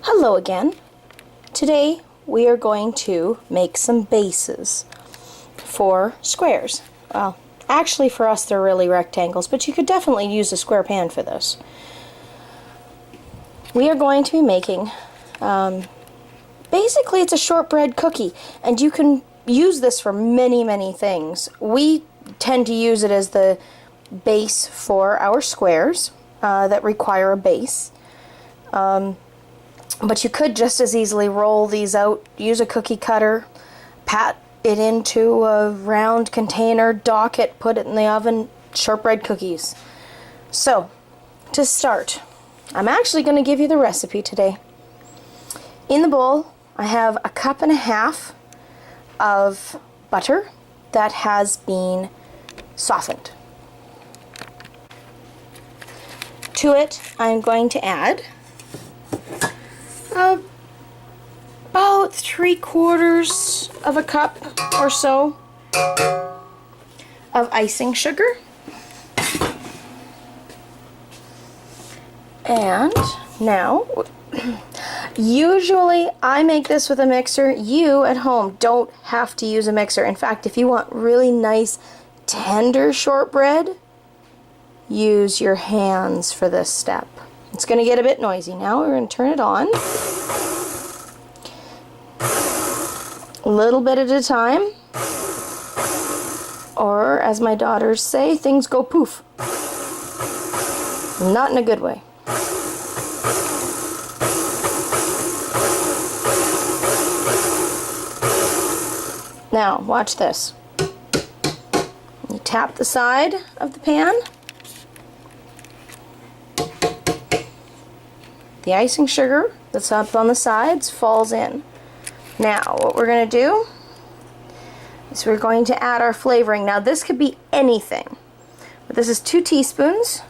Hello again. Today we are going to make some bases for squares. Well, actually for us they're really rectangles, but you could definitely use a square pan for this. We are going to be making, basically it's a shortbread cookie, and you can use this for many things. We tend to use it as the base for our squares that require a base. But you could just as easily roll these out, use a cookie cutter, pat it into a round container, dock it, put it in the oven, shortbread cookies. So, to start, I'm actually going to give you the recipe today. In the bowl, I have 1.5 cups of butter that has been softened. To it, I'm going to add about 3/4 of a cup or so of icing sugar. And now, usually I make this with a mixer. You at home don't have to use a mixer. In fact, if you want really nice, tender shortbread, use your hands for this step. It's going to get a bit noisy now. We're going to turn it on. A little bit at a time. Or, as my daughters say, things go poof. Not in a good way. Now, watch this. You tap the side of the pan. The icing sugar that's up on the sides falls in. Now, what we're going to do is we're going to add our flavoring. Now, this could be anything, but this is 2 teaspoons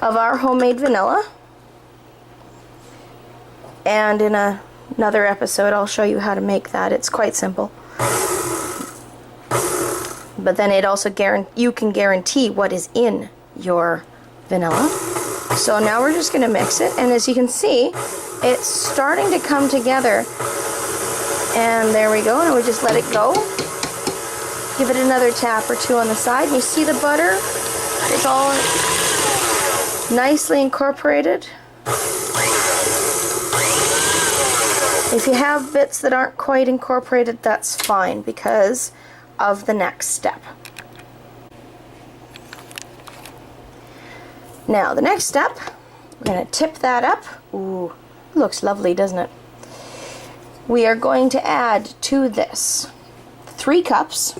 of our homemade vanilla. And in another episode, I'll show you how to make that. It's quite simple. But then it also you can guarantee what is in your vanilla. So now we're just going to mix it, and as you can see, it's starting to come together. And there we go, and we just let it go. Give it another tap or 2 on the side. You see the butter is all nicely incorporated. If you have bits that aren't quite incorporated, that's fine because of the next step. Now, the next step, we're going to tip that up. Ooh, looks lovely, doesn't it? We are going to add to this 3 cups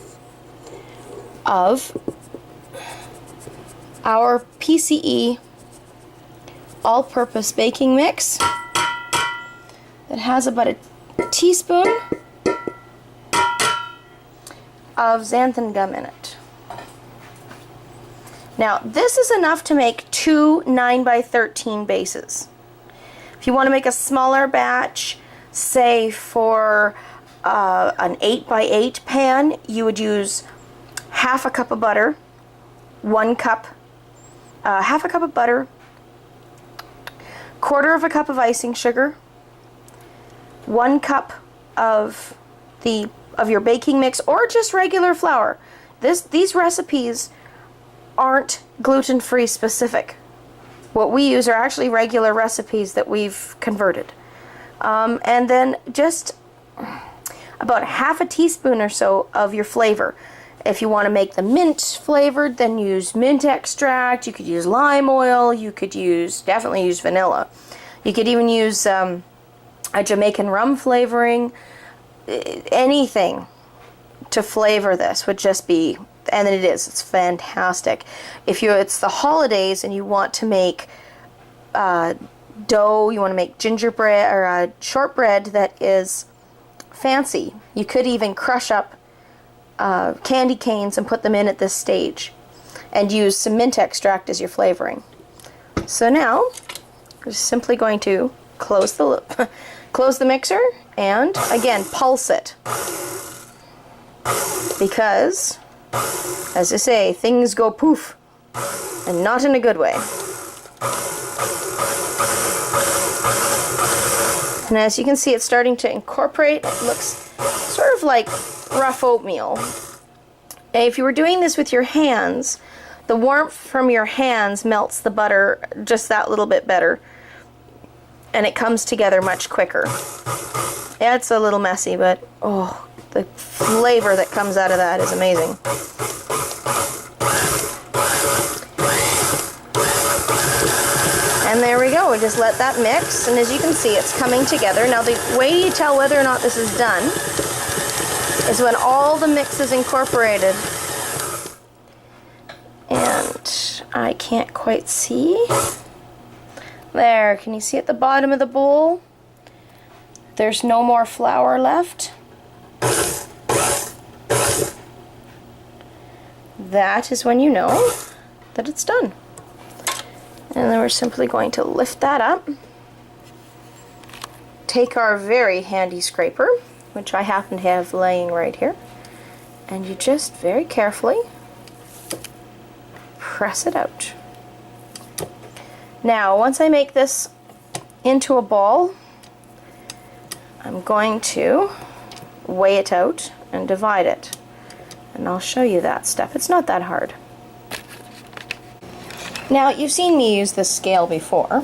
of our PCE all-purpose baking mix that has about a teaspoon of xanthan gum in it. Now, this is enough to make 2 9x13 bases. If you want to make a smaller batch, say for an 8x8 pan, you would use 1/2 cup of butter, 1 cup, 1/2 cup of butter, 1/4 cup of icing sugar, 1 cup of your baking mix, or just regular flour. These recipes aren't gluten-free specific. What we use are actually regular recipes that we've converted. And then just about 1/2 teaspoon or so of your flavor. If you want to make the mint flavored, then use mint extract. You could use lime oil. You could definitely use vanilla. You could even use a Jamaican rum flavoring. Anything to flavor this would just be, and it's fantastic. If it's the holidays and you want to make dough, you want to make gingerbread or shortbread that is fancy, you could even crush up candy canes and put them in at this stage and use some mint extract as your flavoring. So now we're simply going to close the mixer and again pulse it, because as I say, things go poof, and not in a good way. And as you can see, it's starting to incorporate. It looks sort of like rough oatmeal. And if you were doing this with your hands, the warmth from your hands melts the butter just that little bit better. And it comes together much quicker. Yeah, it's a little messy, but oh, the flavor that comes out of that is amazing. And there we go. We just let that mix, and as you can see, it's coming together. Now, the way you tell whether or not this is done is when all the mix is incorporated. And I can't quite see. There, can you see at the bottom of the bowl? There's no more flour left. That is when you know that it's done. And then we're simply going to lift that up. Take our very handy scraper, which I happen to have laying right here, and you just very carefully press it out. Now, once I make this into a ball, I'm going to weigh it out and divide it. And I'll show you that step. It's not that hard. Now, you've seen me use this scale before.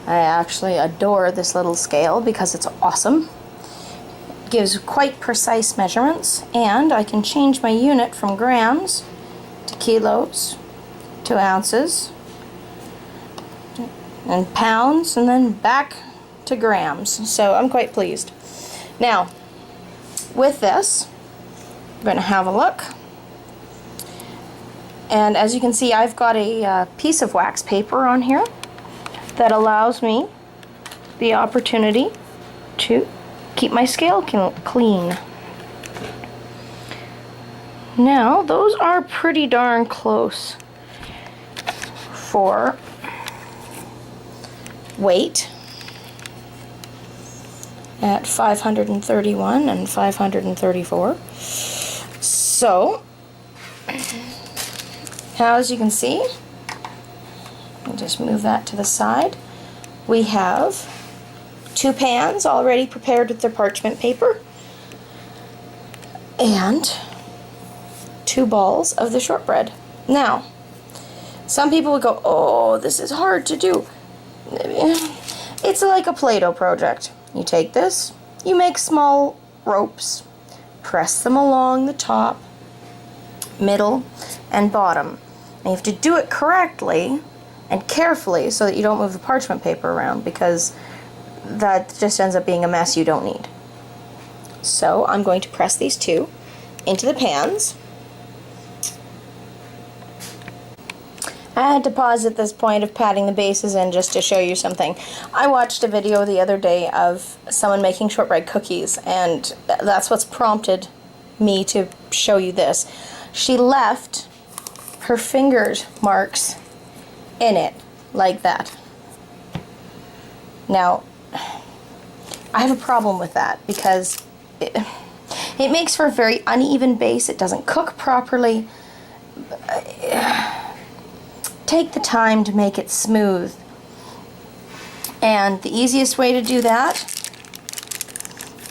I actually adore this little scale because it's awesome. It gives quite precise measurements, and I can change my unit from grams to kilos to ounces and pounds, and then back to grams. So I'm quite pleased. Now, with this, I'm going to have a look. And as you can see, I've got a piece of wax paper on here that allows me the opportunity to keep my scale clean. Now, those are pretty darn close for weight at 531 and 534. So, now, as you can see, I'll just move that to the side. We have 2 pans already prepared with their parchment paper and 2 balls of the shortbread. Now, some people would go, oh, this is hard to do. It's like a Play-Doh project. You take this, you make small ropes, press them along the top, middle, and bottom. And you have to do it correctly and carefully so that you don't move the parchment paper around, because that just ends up being a mess you don't need. So I'm going to press these 2 into the pans. I had to pause at this point of patting the bases in just to show you something. I watched a video the other day of someone making shortbread cookies, and that's what's prompted me to show you this. She left her finger marks in it, like that. Now, I have a problem with that because it makes for a very uneven base. It doesn't cook properly. Take the time to make it smooth. And the easiest way to do that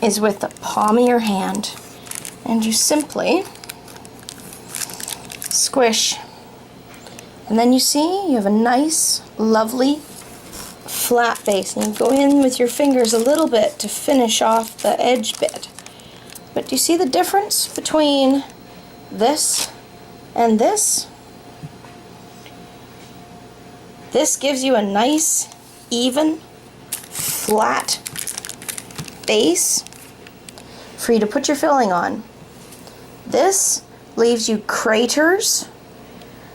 is with the palm of your hand. And you simply squish. And then you see you have a nice, lovely, flat base. And you go in with your fingers a little bit to finish off the edge bit. But do you see the difference between this and this? This gives you a nice, even, flat base for you to put your filling on. This leaves you craters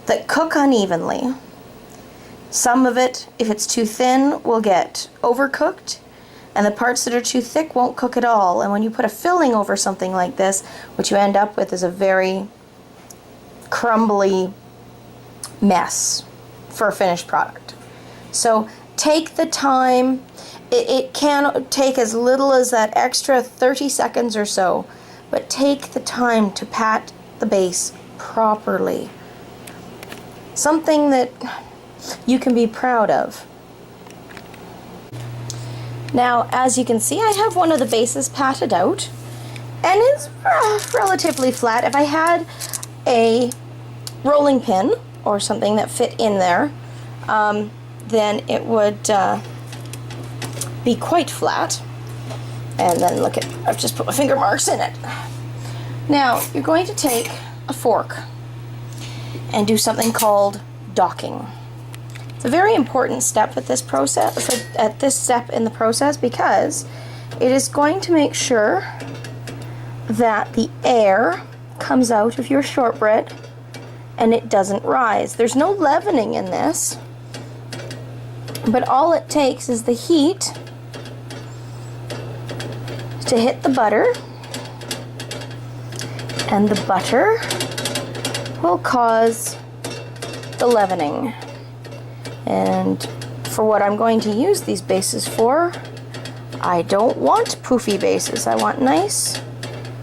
that cook unevenly. Some of it, if it's too thin, will get overcooked, and the parts that are too thick won't cook at all. And when you put a filling over something like this, what you end up with is a very crumbly mess for a finished product. So take the time. It can take as little as that extra 30 seconds or so, but take the time to pat the base properly. Something that you can be proud of. Now, as you can see, I have one of the bases patted out, and it's relatively flat. If I had a rolling pin or something that fit in there, then it would be quite flat. And then look at, I've just put my finger marks in it. Now, you're going to take a fork and do something called docking. It's a very important step at this process, at this step in the process, because it is going to make sure that the air comes out of your shortbread and it doesn't rise. There's no leavening in this, but all it takes is the heat to hit the butter, and the butter will cause the leavening. And for what I'm going to use these bases for, I don't want poofy bases. I want nice,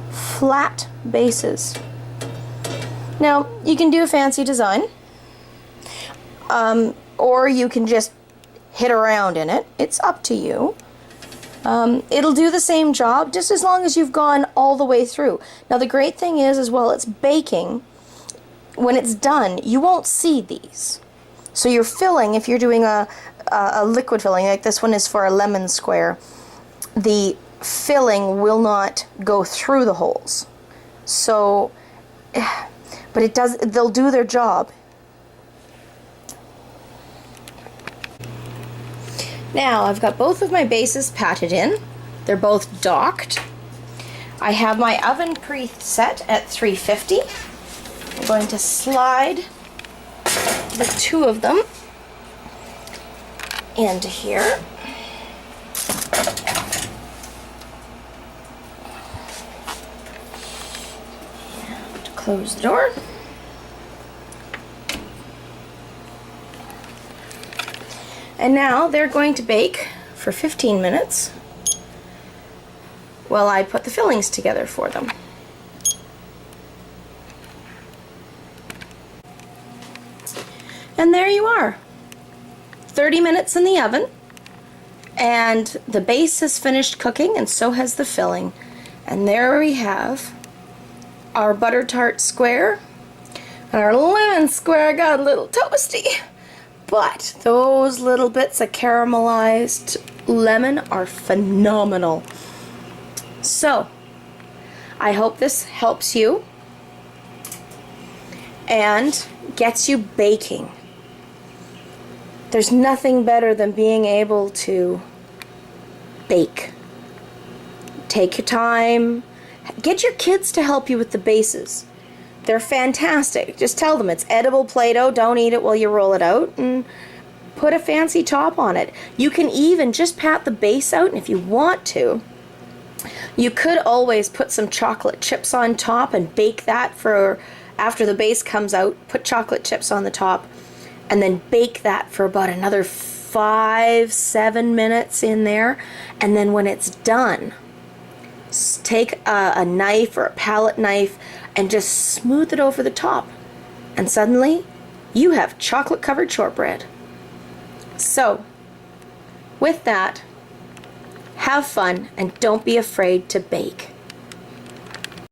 flat bases. Now, you can do a fancy design, or you can just hit around in it. It's up to you. It'll do the same job just as long as you've gone all the way through. Now, the great thing is, while it's baking, when it's done, you won't see these. So your filling, if you're doing a liquid filling, like this one is for a lemon square, the filling will not go through the holes. So, but it does, they'll do their job. Now, I've got both of my bases patted in. They're both docked. I have my oven preset at 350. I'm going to slide the two of them into here. And close the door. And now they're going to bake for 15 minutes while I put the fillings together for them. And there you are. 30 minutes in the oven, and the base has finished cooking, and so has the filling. And there we have our butter tart square, and our lemon square got a little toasty. But those little bits of caramelized lemon are phenomenal. So, I hope this helps you and gets you baking. There's nothing better than being able to bake. Take your time. Get your kids to help you with the bases. They're fantastic. Just tell them it's edible Play-Doh. Don't eat it while you roll it out, and put a fancy top on it. You can even just pat the base out, and if you want to, you could always put some chocolate chips on top and bake that for after the base comes out. Put chocolate chips on the top and then bake that for about another 5-7 minutes in there. And then when it's done, take a knife or a palette knife and just smooth it over the top, and suddenly you have chocolate covered shortbread. So with that, have fun and don't be afraid to bake.